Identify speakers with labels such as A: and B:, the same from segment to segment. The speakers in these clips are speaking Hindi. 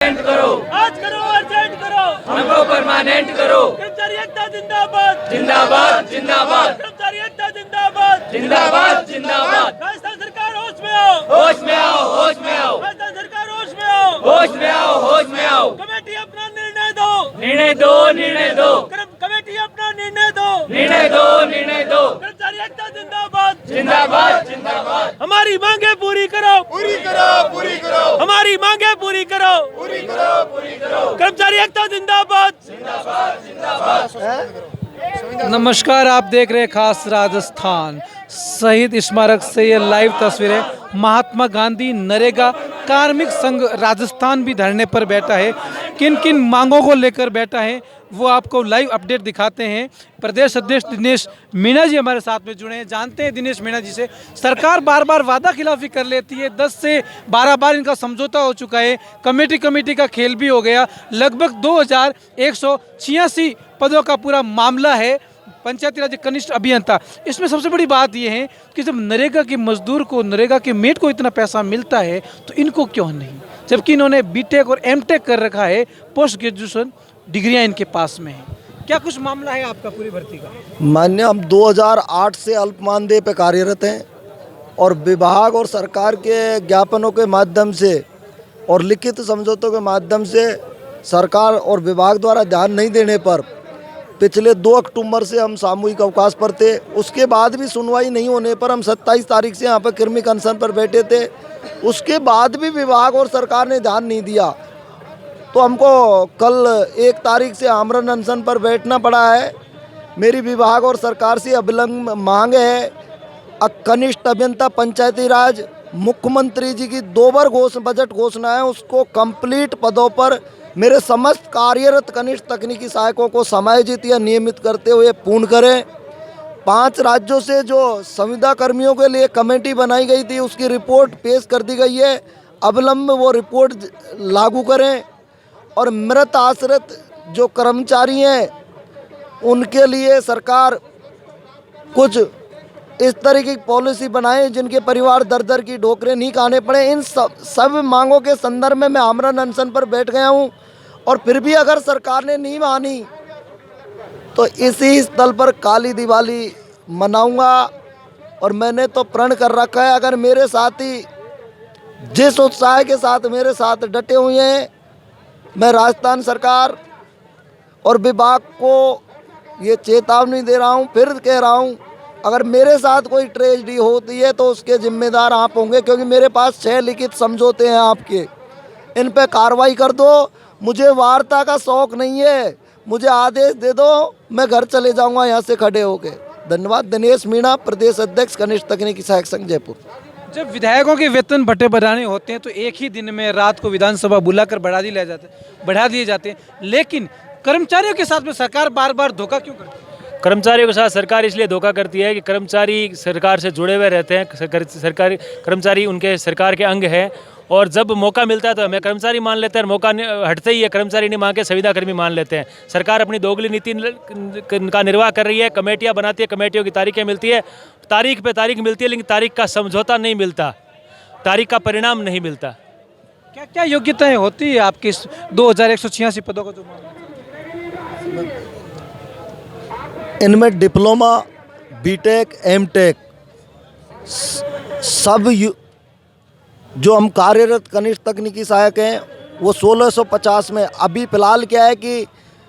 A: परमानेंट करो,
B: आज करो अर्जेंट करो,
A: हमको परमानेंट करो।
B: कर्मचारी एकता जिंदाबाद,
A: जिंदाबाद जिंदाबाद
B: कर्मचारी एकता जिंदाबाद,
A: जिंदाबाद जिंदाबाद।
B: राजस्थान सरकार होश में आओ,
A: होश में आओ, होश में आओ,
B: राजस्थान सरकार होश में आओ,
A: होश में आओ, होश में आओ।
B: कमेटी अपना निर्णय दो,
A: निर्णय दो, निर्णय दो,
B: कमेटी अपना निर्णय दो,
A: निर्णय दो, निर्णय दो।
B: कर्मचारी एकता जिंदाबाद,
A: जिंदाबाद जिंदाबाद।
B: हमारी मांगे पूरी करो,
C: पूरी करो, पूरी करो,
B: हमारी मांगे पूरी करो,
C: पूरी करो, पूरी करो।
B: कर्मचारी एकता जिंदाबाद।
D: नमस्कार, आप देख रहे हैं खास राजस्थान शहीद स्मारक से ये लाइव तस्वीरें। महात्मा गांधी नरेगा कार्मिक संघ राजस्थान भी धरने पर बैठा है। किन किन मांगों को लेकर बैठा है वो आपको लाइव अपडेट दिखाते हैं। प्रदेश अध्यक्ष दिनेश मीणा जी हमारे साथ में जुड़े हैं। जानते हैं दिनेश मीणा जी से। सरकार बार बार वादा खिलाफी कर लेती है, 10 से 12 बार इनका समझौता हो चुका है। कमेटी का खेल भी हो गया। लगभग 2186 पदों का पूरा मामला है। पंचायती राज कनिष्ठ अभियंता, इसमें सबसे बड़ी बात यह है कि जब नरेगा के मजदूर को, नरेगा के मेट को इतना पैसा मिलता है तो इनको क्यों नहीं, जबकि इन्होंने बीटेक और एमटेक कर रखा है, पोस्ट ग्रेजुएशन डिग्रियां इनके पास में है। क्या कुछ मामला है आपका पूरी भर्ती का?
E: मान्य, हम 2008 से अल्प मानदेय पे कार्यरत हैं और विभाग और सरकार के ज्ञापनों के माध्यम से और लिखित समझौतों के माध्यम से सरकार और विभाग द्वारा ध्यान नहीं देने पर पिछले 2 अक्टूबर से हम सामूहिक अवकाश पर थे। उसके बाद भी सुनवाई नहीं होने पर हम 27 तारीख से यहाँ पर कृमि अनशन पर बैठे थे। उसके बाद भी विभाग और सरकार ने ध्यान नहीं दिया तो हमको कल 1 तारीख से आमरण अनशन पर बैठना पड़ा है। मेरी विभाग और सरकार से अविलंब मांग है, कनिष्ठ अभियंता पंचायती राज, मुख्यमंत्री जी की 2 बार बजट घोषणा है, उसको कंप्लीट पदों पर मेरे समस्त कार्यरत कनिष्ठ तकनीकी सहायकों को समायोजित या नियमित करते हुए पूर्ण करें। 5 राज्यों से जो संविदा कर्मियों के लिए कमेटी बनाई गई थी उसकी रिपोर्ट पेश कर दी गई है, अविलंब वो रिपोर्ट लागू करें। और मृत आश्रित जो कर्मचारी हैं उनके लिए सरकार कुछ इस तरह की पॉलिसी बनाए जिनके परिवार दर दर की ठोकरें नहीं खाने पड़े। इन सब मांगों के संदर्भ में मैं आमरण अनशन पर बैठ गया हूं और फिर भी अगर सरकार ने नहीं मानी तो इसी स्थल पर काली दिवाली मनाऊंगा। और मैंने तो प्रण कर रखा है, अगर मेरे साथी जिस उत्साह के साथ मेरे साथ डटे हुए हैं, मैं राजस्थान सरकार और विभाग को ये चेतावनी दे रहा हूँ, फिर कह रहा हूँ, अगर मेरे साथ कोई ट्रेजेडी होती है तो उसके जिम्मेदार आप होंगे, क्योंकि मेरे पास 6 लिखित समझौते हैं आपके। इन पे कार्रवाई कर दो। मुझे वार्ता का शौक नहीं है, मुझे आदेश दे दो, मैं घर चले जाऊंगा यहाँ से खड़े होके। धन्यवाद। दिनेश मीणा, प्रदेश अध्यक्ष कनिष्ठ तकनीकी सहायक संघ जयपुर।
D: जब विधायकों के वेतन भत्ते बढ़ाने होते हैं तो एक ही दिन में रात को विधानसभा बुलाकर बढ़ा दिए जाते हैं, लेकिन कर्मचारियों के साथ में सरकार बार बार धोखा क्यों करती है?
F: कर्मचारियों के साथ सरकार इसलिए धोखा करती है कि कर्मचारी सरकार से जुड़े हुए रहते हैं। सरकारी कर्मचारी उनके सरकार के अंग है और जब मौका मिलता है तो हमें कर्मचारी मान लेते हैं और मौका हटते ही है कर्मचारी नहीं मान के संविदा कर्मी मान लेते हैं। सरकार अपनी दोगली नीति का निर्वाह कर रही है। कमेटियां बनाती है, कमेटियों की तारीखें मिलती है, तारीख पे तारीख मिलती है, लेकिन तारीख का समझौता नहीं मिलता, तारीख का परिणाम नहीं मिलता।
D: क्या क्या योग्यताएं होती है आपकी 2186 पदों का जो
E: इनमें डिप्लोमा, बीटेक, एमटेक सब जो हम कार्यरत कनिष्ठ तकनीकी सहायक हैं वो 1650 में। अभी फ़िलहाल क्या है कि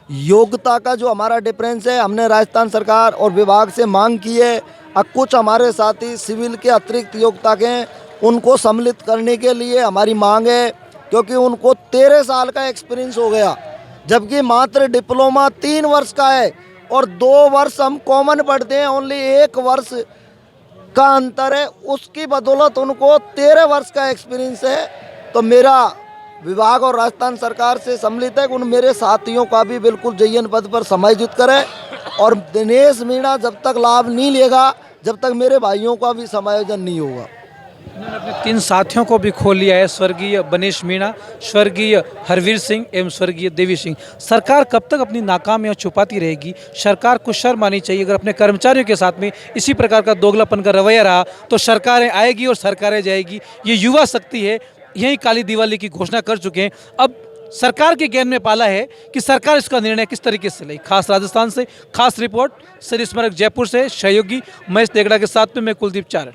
E: योग्यता का जो हमारा डिफरेंस है, हमने राजस्थान सरकार और विभाग से मांग की है। अब कुछ हमारे साथी सिविल के अतिरिक्त योग्यता के हैं, उनको सम्मिलित करने के लिए हमारी मांग है, क्योंकि उनको 13 साल का एक्सपीरियंस हो गया, जबकि मात्र डिप्लोमा 3 वर्ष का है और 2 वर्ष हम कॉमन पढ़ते हैं, ओनली 1 वर्ष का अंतर है। उसकी बदौलत उनको 13 वर्ष का एक्सपीरियंस है। तो मेरा विभाग और राजस्थान सरकार से सम्मिलित है कि उन मेरे साथियों का भी बिल्कुल जयन पद पर समायोजित करें। और दिनेश मीणा जब तक लाभ नहीं लेगा, जब तक मेरे भाइयों का भी समायोजन नहीं होगा।
D: उन्होंने अपने 3 साथियों को भी खोल लिया है, स्वर्गीय बनेश मीणा, स्वर्गीय हरवीर सिंह एवं स्वर्गीय देवी सिंह। सरकार कब तक अपनी नाकामियां छुपाती रहेगी? सरकार को शर्म आनी चाहिए। अगर अपने कर्मचारियों के साथ में इसी प्रकार का दोगलापन का रवैया रहा तो सरकारें आएगी और सरकारें जाएगी। ये युवा शक्ति है, यही काली दिवाली की घोषणा कर चुके हैं। अब सरकार के ज्ञान में पाला है कि सरकार इसका निर्णय किस तरीके से ले। खास राजस्थान से खास रिपोर्ट शहीद स्मारक जयपुर से सहयोगी महेश देगड़ा के साथ में मैं कुलदीप चारण।